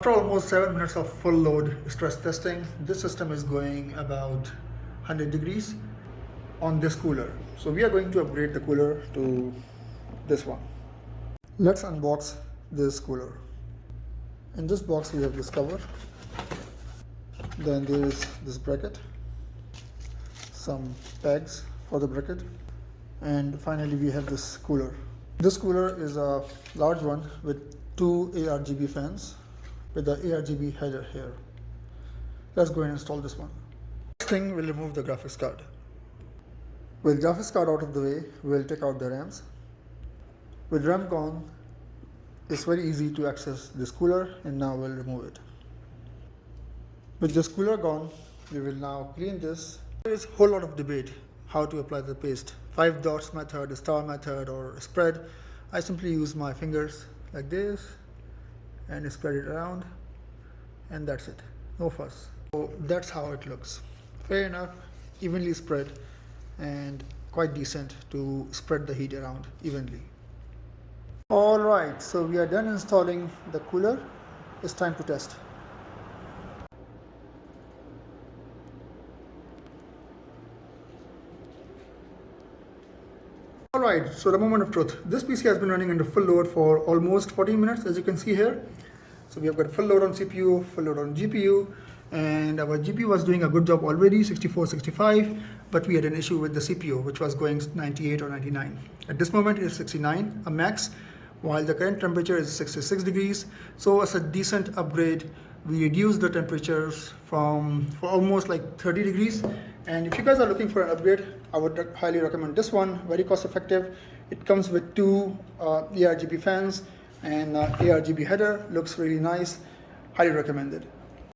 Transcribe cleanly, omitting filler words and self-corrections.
After almost 7 minutes of full load stress testing, this system is going about 100 degrees on this cooler. So we are going to upgrade the cooler to this one. Let's unbox this cooler. In this box we have this cover, then there is this bracket, some pegs for the bracket, and finally we have this cooler. This cooler is a large one with two ARGB fans with the ARGB header here. Let's go and install this one. First thing, we'll remove the graphics card. With graphics card out of the way, we'll take out the RAMs. With RAM gone, it's very easy to access this cooler, and now we'll remove it. With this cooler gone, we will now clean this. There is a whole lot of debate how to apply the paste. 5 dots method, star method, or spread. I simply use my fingers like this and spread it around, and that's it. No fuss. So that's how it looks. Fair enough, evenly spread, and quite decent to spread the heat around evenly. Alright, so we are done installing the cooler. It's time to test. Alright, so the moment of truth. This PC has been running under full load for almost 40 minutes, as you can see here. So we have got full load on CPU, full load on GPU, and our GPU was doing a good job already, 64, 65, but we had an issue with the CPU, which was going 98 or 99. At this moment it is 69, a max, while the current temperature is 66 degrees. So as a decent upgrade, we reduced the temperatures for almost like 30 degrees. And if you guys are looking for an upgrade, I would highly recommend this one. Very cost effective. It comes with two ARGB fans and ARGB header. Looks really nice. Highly recommended.